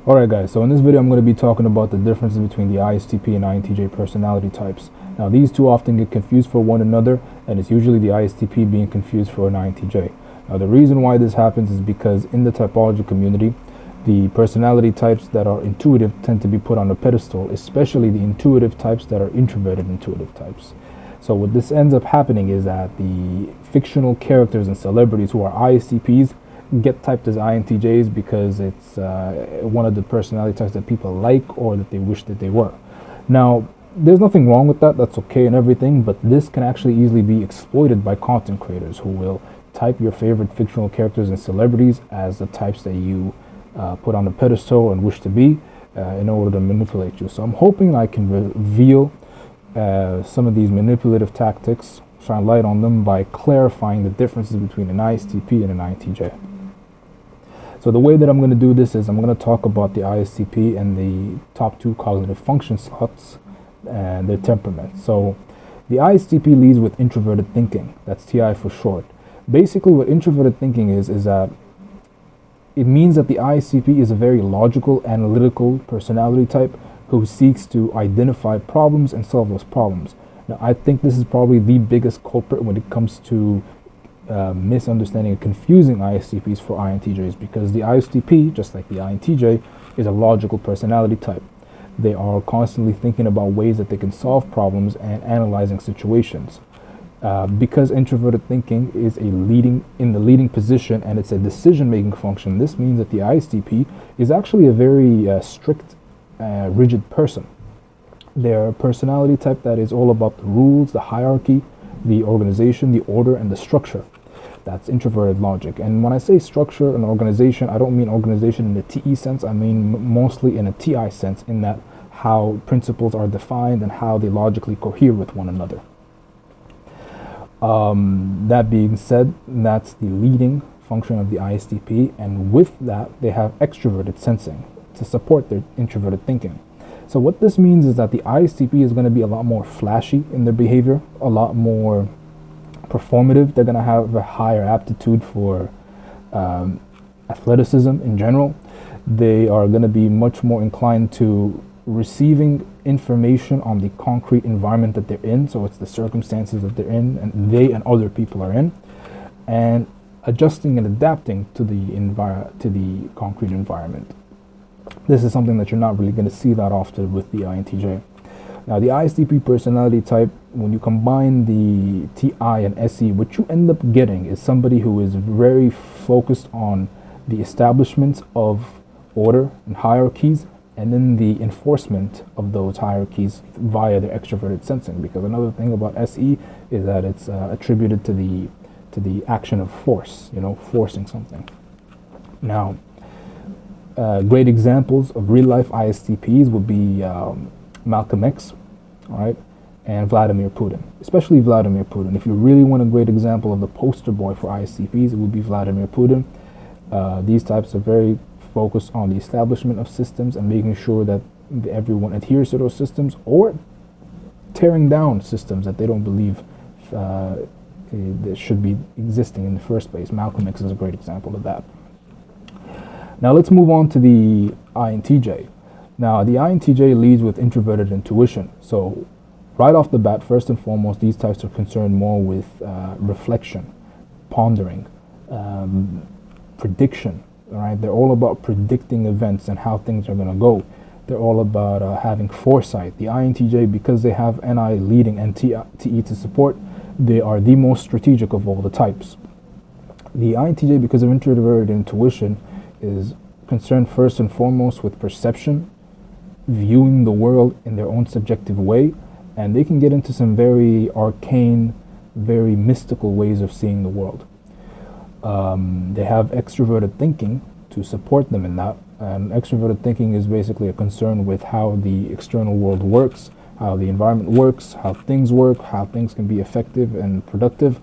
Alright guys, so in this video I'm going to be talking about the differences between the ISTP and INTJ personality types. Now these two often get confused for one another, and it's usually the ISTP being confused for an INTJ. Now the reason why this happens is because in the typology community, the personality types that are intuitive tend to be put on a pedestal, especially the intuitive types that are introverted intuitive types. So what this ends up happening is that the fictional characters and celebrities who are ISTPs get typed as INTJs because it's one of the personality types that people like or that they wish that they were. Now, there's nothing wrong with that. That's okay and everything, but this can actually easily be exploited by content creators who will type your favorite fictional characters and celebrities as the types that you put on a pedestal and wish to be in order to manipulate you. So I'm hoping I can reveal some of these manipulative tactics, shine light on them by clarifying the differences between an ISTP and an INTJ. So the way that I'm going to do this is I'm going to talk about the ISTP and the top two cognitive function slots and their temperament. So the ISTP leads with introverted thinking. That's TI for short. Basically what introverted thinking is that it means that the ISTP is a very logical, analytical personality type who seeks to identify problems and solve those problems. Now I think this is probably the biggest culprit when it comes to misunderstanding and confusing ISTPs for INTJs, because the ISTP, just like the INTJ, is a logical personality type. They are constantly thinking about ways that they can solve problems and analyzing situations. Because introverted thinking is in the leading position and it's a decision-making function, this means that the ISTP is actually a very strict, rigid person. They're a personality type that is all about the rules, the hierarchy, the organization, the order, and the structure. That's introverted logic. And when I say structure and organization, I don't mean organization in the TE sense. I mean mostly in a TI sense, in that how principles are defined and how they logically cohere with one another. That being said, that's the leading function of the ISTP, and with that they have extroverted sensing to support their introverted thinking. So what this means is that the ISTP is going to be a lot more flashy in their behavior, a lot more performative. They're going to have a higher aptitude for athleticism in general. They are going to be much more inclined to receiving information on the concrete environment that they're in, so it's the circumstances that they're in and they and other people are in, and adjusting and adapting to the concrete environment. This is something that you're not really going to see that often with the INTJ. Now the ISTP personality type, when you combine the TI and SE, what you end up getting is somebody who is very focused on the establishment of order and hierarchies, and then the enforcement of those hierarchies via their extroverted sensing. Because another thing about SE is that it's attributed to the action of force, forcing something. Now, great examples of real life ISTPs would be Malcolm X, all right, and Vladimir Putin, especially Vladimir Putin. If you really want a great example of the poster boy for ISTPs, it would be Vladimir Putin. These types are very focused on the establishment of systems and making sure that everyone adheres to those systems, or tearing down systems that they don't believe that should be existing in the first place. Malcolm X is a great example of that. Now let's move on to the INTJ. Now the INTJ leads with introverted intuition. So right off the bat, first and foremost, these types are concerned more with reflection, pondering, prediction. All right, they're all about predicting events and how things are going to go. They're all about having foresight. The INTJ, because they have NI leading and TE to support, they are the most strategic of all the types. The INTJ, because of introverted intuition, is concerned first and foremost with perception, viewing the world in their own subjective way, and they can get into some very arcane, very mystical ways of seeing the world. They have extroverted thinking to support them in that, and extroverted thinking is basically a concern with how the external world works, how the environment works, how things work, how things can be effective and productive.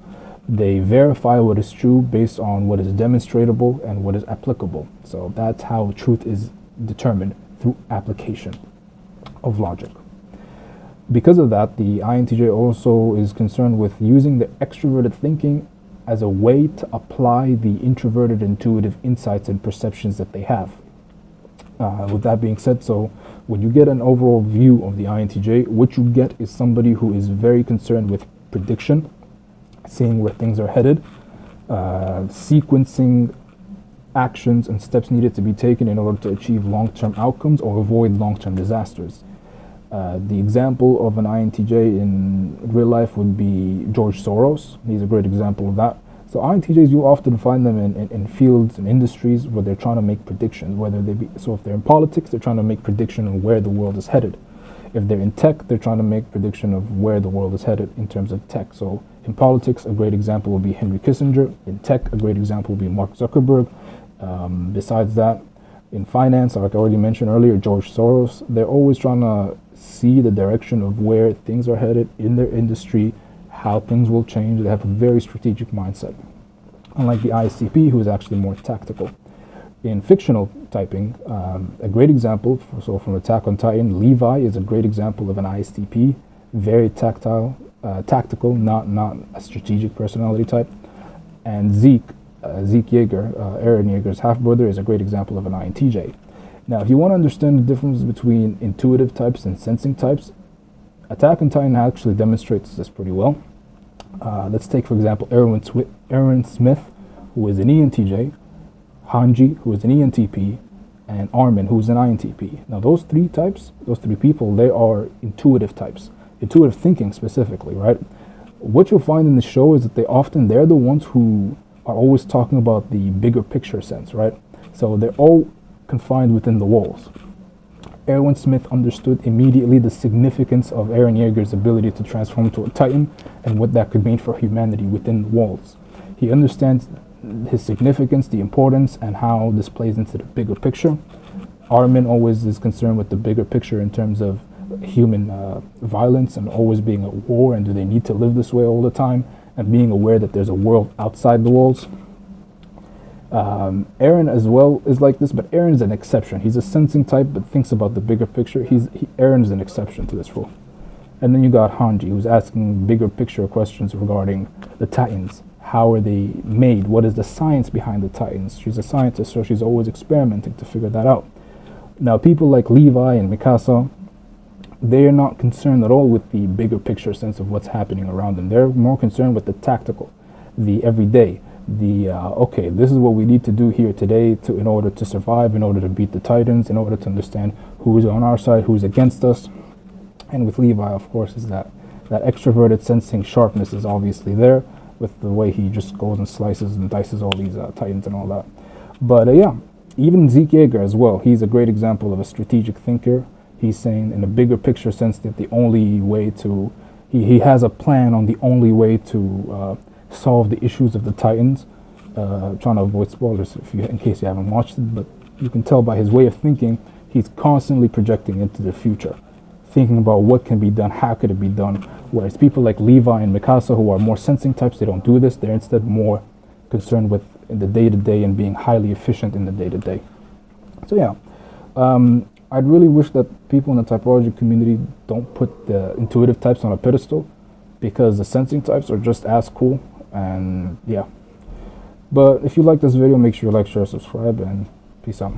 They verify what is true based on what is demonstrable and what is applicable. So that's how truth is determined, through application of logic. Because of that, the INTJ also is concerned with using the extroverted thinking as a way to apply the introverted intuitive insights and perceptions that they have. With that being said, so when you get an overall view of the INTJ, what you get is somebody who is very concerned with prediction, seeing where things are headed, sequencing actions and steps needed to be taken in order to achieve long-term outcomes or avoid long-term disasters. The example of an INTJ in real life would be George Soros. He's a great example of that. So INTJs, you often find them in fields and industries where they're trying to make predictions, whether they be, so if they're in politics, they're trying to make prediction on where the world is headed. If they're in tech, they're trying to make prediction of where the world is headed in terms of tech. So in politics, a great example would be Henry Kissinger. In tech, a great example would be Mark Zuckerberg. Besides that, in finance, like I already mentioned earlier, George Soros, they're always trying to see the direction of where things are headed in their industry, how things will change. They have a very strategic mindset. Unlike the ISTP, who is actually more tactical. In fictional typing, a great example, so from Attack on Titan, Levi is a great example of an ISTP, very tactile, tactical, not a strategic personality type. And Zeke Yeager, Eren Yeager's half-brother, is a great example of an INTJ. Now, if you want to understand the difference between intuitive types and sensing types, Attack on Titan actually demonstrates this pretty well. Let's take, for example, Aaron Smith, who is an ENTJ, Hanji, who is an ENTP, and Armin, who is an INTP. Now, those three types, those three people, they are intuitive types, intuitive thinking specifically, right? What you'll find in the show is that they're the ones who are always talking about the bigger picture sense, right? So they're all confined within the walls. Erwin Smith understood immediately the significance of Eren Yeager's ability to transform to a Titan and what that could mean for humanity within the walls. He understands his significance, the importance, and how this plays into the bigger picture. Armin always is concerned with the bigger picture in terms of human violence and always being at war, and do they need to live this way all the time, and being aware that there's a world outside the walls. Eren as well is like this, but Eren is an exception. He's a sensing type, but thinks about the bigger picture. Eren is an exception to this rule. And then you got Hanji, who's asking bigger picture questions regarding the Titans. How are they made? What is the science behind the Titans? She's a scientist, so she's always experimenting to figure that out. Now, people like Levi and Mikasa, they're not concerned at all with the bigger picture sense of what's happening around them. They're more concerned with the tactical, the everyday, okay, this is what we need to do here today in order to survive, in order to beat the Titans, in order to understand who's on our side, who's against us. And with Levi, of course, is that extroverted sensing sharpness is obviously there with the way he just goes and slices and dices all these Titans and all that. But yeah, even Zeke Yeager as well, he's a great example of a strategic thinker. He's saying in a bigger picture sense that the only way to, he has a plan on the only way to solve the issues of the Titans. Trying to avoid spoilers in case you haven't watched it, but you can tell by his way of thinking, he's constantly projecting into the future, thinking about what can be done, how could it be done. Whereas people like Levi and Mikasa, who are more sensing types, they don't do this. They're instead more concerned with the day-to-day and being highly efficient in the day-to-day. So yeah, I'd really wish that people in the typology community don't put the intuitive types on a pedestal, because the sensing types are just as cool. And yeah, but if you like this video, make sure you like, share, subscribe, and peace out.